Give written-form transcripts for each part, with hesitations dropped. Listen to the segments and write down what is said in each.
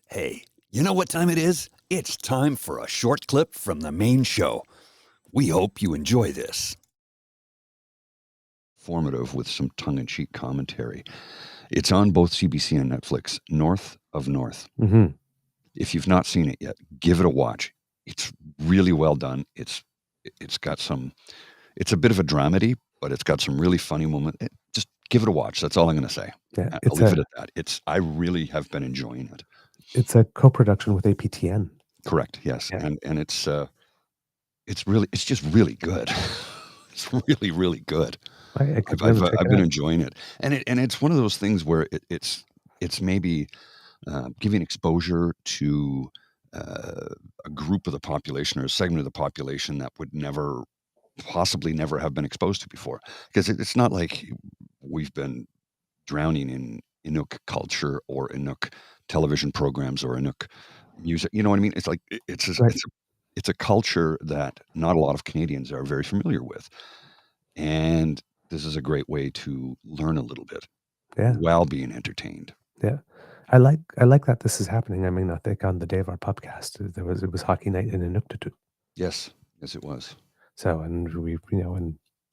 Hey, you know what time it is? It's time for a short clip from the main show. We hope you enjoy this. Formative with some tongue-in-cheek commentary. It's on both CBC and Netflix, North of North. Mhm. If you've not seen it yet, give it a watch. It's really well done. It's got some it's a bit of a dramedy, but it's got some really funny moments. Just give it a watch. That's all I'm gonna say. Yeah, I'll leave it at that. I really have been enjoying it. it's a co-production with APTN. Correct, yes, Yeah. and it's just really good. It's really, really good. I could never check I've it been out. enjoying it, and it's one of those things where it's maybe, giving exposure to, uh, a group of the population or a segment of the population that would never possibly never have been exposed to before. 'Cause it's not like we've been drowning in Inuk culture or Inuk television programs or Inuk music, you know what I mean? It's like Right. it's a culture that not a lot of Canadians are very familiar with, and this is a great way to learn a little bit Yeah, while being entertained. yeah. I like that this is happening. I mean, I think on the day of our podcast, it was hockey night in Inuktitut. Yes, yes, it was. So, and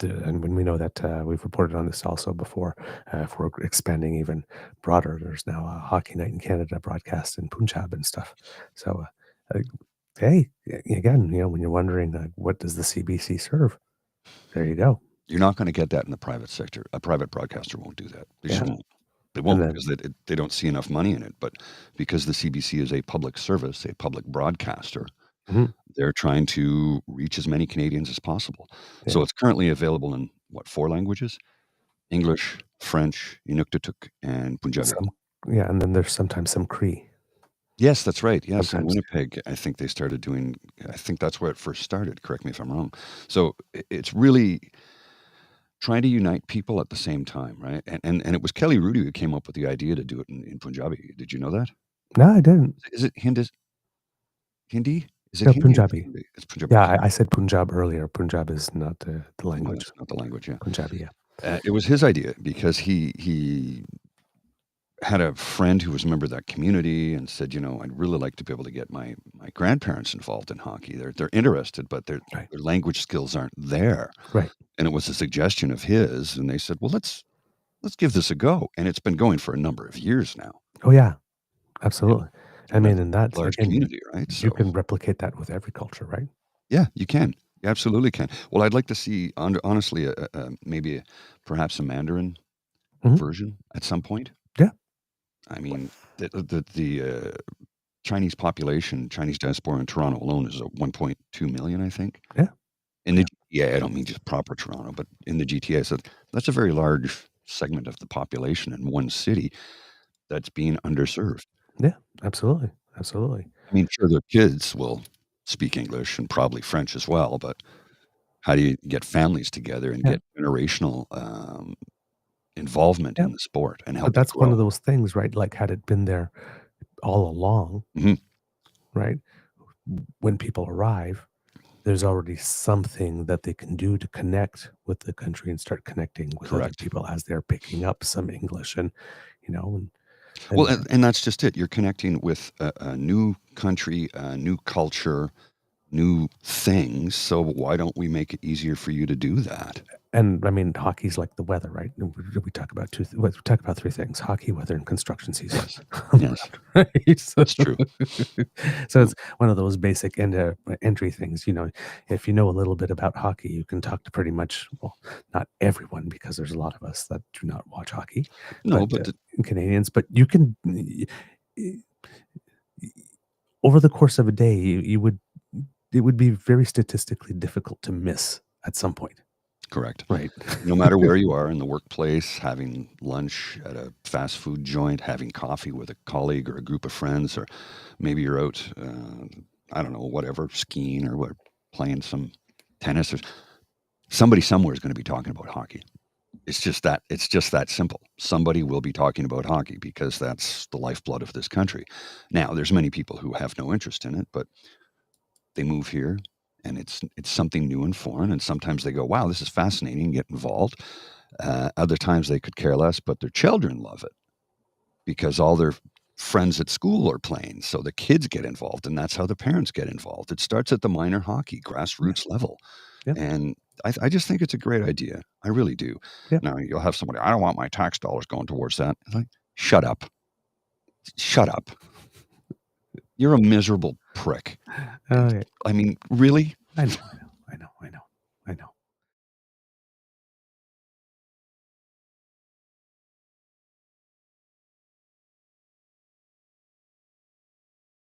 and when we know that, we've reported on this also before, if we're expanding even broader, there's now a hockey night in Canada broadcast in Punjab and stuff. So, hey, again, when you're wondering, what does the CBC serve? There you go. You're not gonna get that in the private sector. A private broadcaster won't do that. They just Yeah, won't. They and won't then because they don't see enough money in it, but because the CBC is a public service, a public broadcaster, mhm, they're trying to reach as many Canadians as possible. So yeah, it's currently available in, what, 4 languages? English, French, Inuktitut, and Punjabi. some yeah, and then there's sometimes some Cree, Yes, that's right. Yes, in sometimes. Winnipeg, I think they started doing I think that's where it first started, correct me if I'm wrong. So, it's really trying to unite people at the same time, right? And it was Kelly Rudy who came up with the idea to do it in Punjabi. Did you know that? No, I didn't. Is it Hindi? Is it No, Hindi or Punjabi. Punjabi? It's Punjabi, Yeah, okay. I said Punjab earlier. Punjab is not the No, language. that's not the language, yeah. Punjabi, yeah. It was his idea because he had a friend who was a member of that community and said, "I'd really like to be able to get my grandparents involved in hockey. They're interested, but Right, their language skills aren't there." right. And it was a suggestion of his, and they said, "Well, let's give this a go." And it's been going for a number of years now, Oh, yeah, and absolutely. I and a mean, and that's large again, community, right? you So, can replicate that with every culture, right? yeah, you can. You absolutely can. Well, I'd like to see honestly, maybe perhaps a Mandarin Mhm. version at some point. Yeah, I mean, Chinese population, Chinese diaspora in Toronto alone is 1.2 million, I think. yeah, In the yeah, GTA, I don't mean just proper Toronto, but in the GTA, so that's a very large segment of the population in one city that's being underserved. yeah, absolutely, absolutely. I mean, sure, their kids will speak English and probably French as well, but how do you get families together and Yeah, get generational, involvement yeah, in the sport and but help it that's one grow? of those things, right? Like, had it been there all along, Mhm, right? When people arrive, there's already something that they can do to connect with the country and start connecting with other correct. people as they're picking up some English and, you know, and Well, and and that's just it. You're connecting with a new country, a new culture, new things, so why don't we make it easier for you to do that? And I mean, hockey's like the weather, right? And we talk about we talk about 3 things: hockey, weather, and construction season. Yes. Yes, Right? So it's true. so Yeah. it's one of those basic entry things, if you know a little bit about hockey, you can talk to pretty much, well, not everyone because there's a lot of us that do not watch hockey, No, but, but the Canadians, but you can over the course of a day, you would it would be very statistically difficult to miss at some point, correct. right? No matter where you are in the workplace, having lunch at a fast food joint, having coffee with a colleague or a group of friends, or maybe you're out, I don't know, whatever, skiing or what, playing some tennis or somebody somewhere is gonna be talking about hockey. It's just that simple. Somebody will be talking about hockey because that's the lifeblood of this country. Now, there's many people who have no interest in it, but they move here and it's something new and foreign, and sometimes they go, "Wow, this is fascinating," get involved. Other times they could care less, but their children love it because all their friends at school are playing, so the kids get involved, and that's how the parents get involved. It starts at the minor hockey Yeah. grassroots level, Yep. and I just think it's a great idea. I really do. Yep. Now you'll have somebody, I don't want my tax dollars going towards that. It's like, shut up, shut up. You're a miserable prick. Oh, yeah. I mean, really? I know. I know. I know. I know. I know.